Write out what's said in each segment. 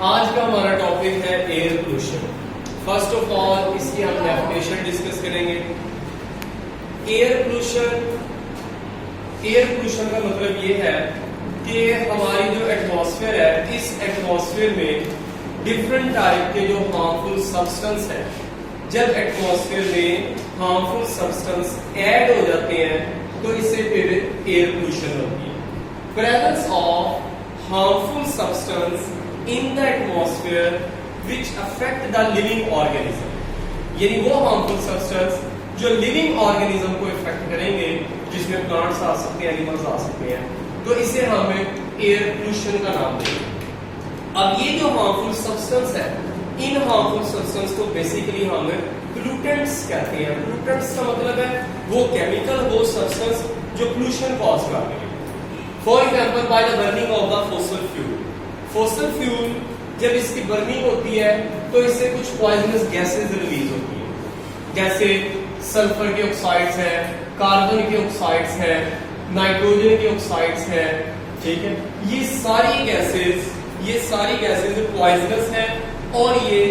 आज का हमारा टॉपिक है air pollution. First of all इसकी हम डेफिनेशन डिस्कस करेंगे। एयर पोल्यूशन का मतलब ये है कि हमारी जो एटमॉस्फेयर है, इस एटमॉस्फेयर में डिफरेंट टाइप के जो हार्मफुल सब्सटेंस है, जब एटमॉस्फेयर में हार्मफुल सब्सटेंस ऐड हो जाते हैं तो इससे फिर एयर पोल्यूशन होती है। Presence of harmful substance in the atmosphere which affect the living organism, यानी वो हार्मफुल सब्सटेंस जो लिविंग ऑर्गेनिज्म को इफेक्ट करेंगे, जिसमें प्लांट्स आ सकते हैं, एनिमल्स आ सकते हैं, तो इसे हम एयर पोल्यूशन का नाम देंगे। अब ये जो हार्मफुल सब्सटेंस है, इन हार्मफुल सब्सटेंस को बेसिकली हम पोल्यूटेंट्स कहते हैं। पोल्यूटेंट्स का मतलब है वो केमिकल, वो सब्सटेंस जो पोल्यूशन कॉज करते हैं। For example by the burning of the fossil fuel, fossil fuel जब इसकी बर्निंग होती है तो इससे कुछ पॉइजनस गैसेस रिलीज होती हैं, जैसे सल्फर के ऑक्साइड्स हैं, कार्बन के ऑक्साइड्स हैं, नाइट्रोजन के ऑक्साइड्स हैं, ठीक है। ये सारी गैसेस पॉइजनस हैं और ये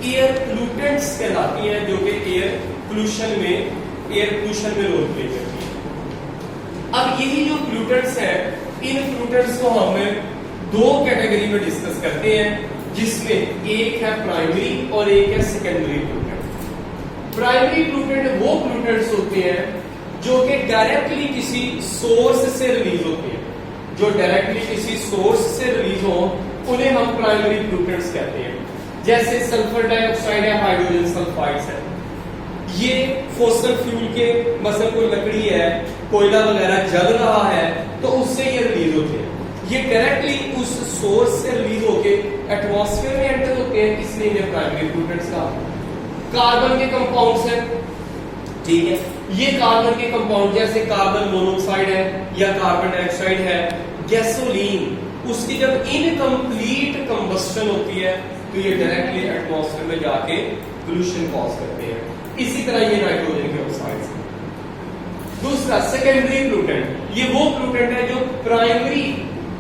एयर पोल्यूटेंट्स कहलाती हैं, जो कि एयर पोल्यूशन में रोल प्ले करती है। अब यही जो पोल्यूटेंट्स हैं, इन पोल्यूटेंट्स को हम दो कैटेगरी में डिस्कस करते हैं, जिसमें एक है प्राइमरी और एक है सेकेंडरी पोल्यूटेंट। प्राइमरी पोल्यूटेंट वो पोल्यूटेंट्स होते हैं जो कि डायरेक्टली किसी सोर्स से रिलीज होते हैं, हो उन्हें हम प्राइमरी पोल्यूटेंट्स कहते हैं। जैसे सल्फर डाइऑक्साइड है, हाइड्रोजन सल्फाइड्स है, ये फॉसिल फ्यूल के मसलन कोई लकड़ी है, कोयला वगैरह जल रहा है तो उससे ये रिलीज होते हैं। ये डायरेक्टली उस सोर्स से रिलीज होके एटमॉस्फेयर में एंटर होते हैं, इसलिए ये प्राइमरी पोल्यूटेंट्स का। कार्बन के कंपाउंड्स हैं, ठीक है। ये कार्बन के कंपाउंड जैसे कार्बन मोनोऑक्साइड है या कार्बन डाइऑक्साइड है, गैसोलीन, उसकी जब इनकम्प्लीट कंबस्टन होती है तो ये डायरेक्टली एटमॉस्फेयर में जाके पोल्यूशन कॉज करते हैं। इसी तरह ये नाइट्रोजन के ऑक्साइड्स हैं। दूसरा सेकेंडरी पोल्यूटेंट, ये वो पोल्यूटेंट है जो प्राइमरी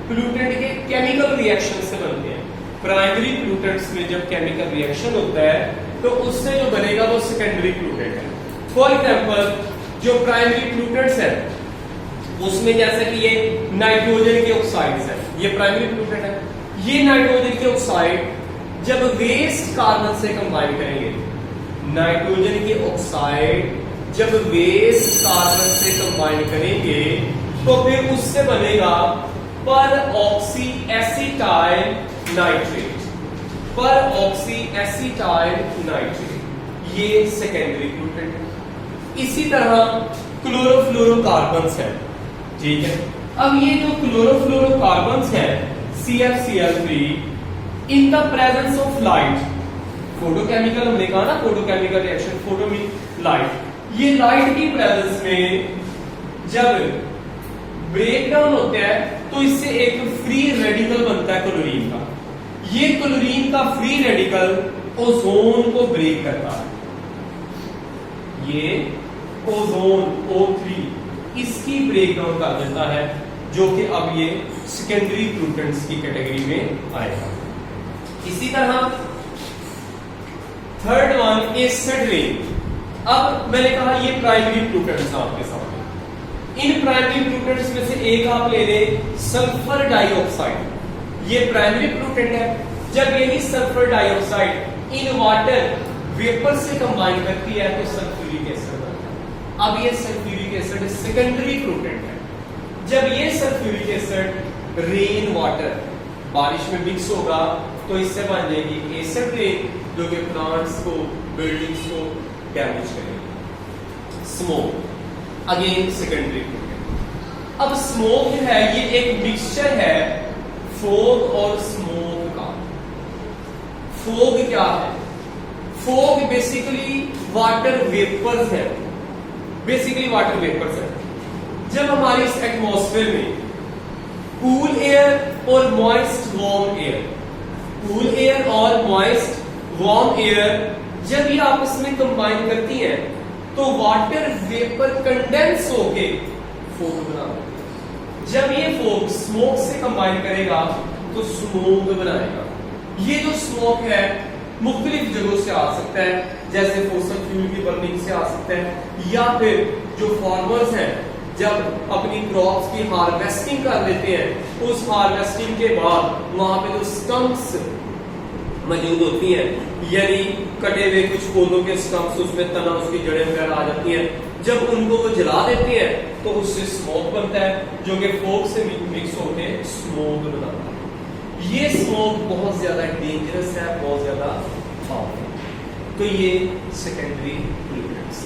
पोल्यूटेंट के केमिकल रिएक्शन से बनते हैं। प्राइमरी पोल्यूटेंट्स में जब केमिकल रिएक्शन होता है तो उससे जो बनेगा वो सेकेंडरी पोल्यूटेंट है। फॉर एग्जांपल जो प्राइमरी पोल्यूटेंट्स है उसमें जैसे कि ये नाइट्रोजन के ऑक्साइड्स है, ये प्राइमरी पोल्यूटेंट है। ये नाइट्रोजन के ऑक्साइड जब वेस्ट कार्बन से कंबाइन करेंगे, नाइट्रोजन के ऑक्साइड जब वेस्ट कार्बन से कंबाइन करेंगे तो फिर उससे बनेगा पर ऑक्सी एसिटाइल नाइट्रेट, ये सेकेंडरी पोल्यूटेंट है। इसी तरह क्लोरोफ्लोरोकार्बन्स है, ठीक है। अब ये जो क्लोरोफ्लोरोकार्बन्स है CFCl3, in the presence of light, photochemical हमने कहा ना, photochemical reaction, photo mean light, ये लाइट की प्रेजेंस में जब ब्रेकडाउन होता है तो इससे एक फ्री रेडिकल बनता है क्लोरीन का। ये क्लोरीन का फ्री रेडिकल ओजोन को ब्रेक करता है, ये ओजोन O3 इसकी ब्रेकडाउन कर देता है, जो कि अब ये सेकेंडरी पोल्यूटेंट्स की कैटेगरी में आएगा। इसी तरह थर्ड वन एसिड रेन। अब मैंने कहा ये प्राइमरी पोल्यूटेंट्स आपके सामने। इन प्राइमरी पोल्यूटेंट्स में से एक आप ले लें सल्फर डाइऑक्साइड, ये प्राइमरी पोल्यूटेंट है। जब यही sulphur dioxide in water vapour से कंबाइन करती है तो सल्फ्यूरिक एसिड बनता है। अब ये सल्फ्यूरिक एसिड सेकेंडरी पोल्यूटेंट है। जब ये सल्फ्यूरिक एसिड रेन वाटर बारिश में मिक्स होगा तो इससे बन जाएगी एसिड रेन, जो कि प्लांट्स को, बिल्डिंग्स को डैमेज करेगी। Smoke again secondary pollutant. अब स्मोक जो है ये एक मिक्सचर है फॉग और स्मोक का। फॉग क्या है? फॉग बेसिकली वाटर वेपर्स है, जब हमारी इस एटमॉस्फेयर में कूल एयर और मॉइस्ट वार्म एयर जब ये आपस में कंबाइन करती हैं तो वाटर वेपर कंडेंस होके फॉग बना देती है। जब ये फॉग स्मोक से कंबाइन करेगा तो स्मोक बनाएगा। ये जो स्मोक है मुख्तलिफ जगहों से आ सकता है, जैसे फॉसिल फ्यूल की बर्निंग से आ सकता है, या फिर जो फार्मर्स हैं जब अपनी क्रॉप्स की हार्वेस्टिंग कर लेते हैं, उस हार्वेस्टिंग के बाद वहां पे जो स्टम्प्स मौजूद होती हैं, यानी कटे हुए कुछ पौधों के स्टम्प्स, उसमें तना, उसकी जड़ें वगैरह आ जाती हैं, जब उनको वो जला देते हैं तो उससे स्मोक बनता है, जो कि फोक से मिक्स होकर स्मोक बनाता है। ये स्मोक बहुत ज्यादा डेंजरस है, बहुत ज्यादा हार्मफुल। तो ये सेकेंडरी पोल्यूटेंट्स।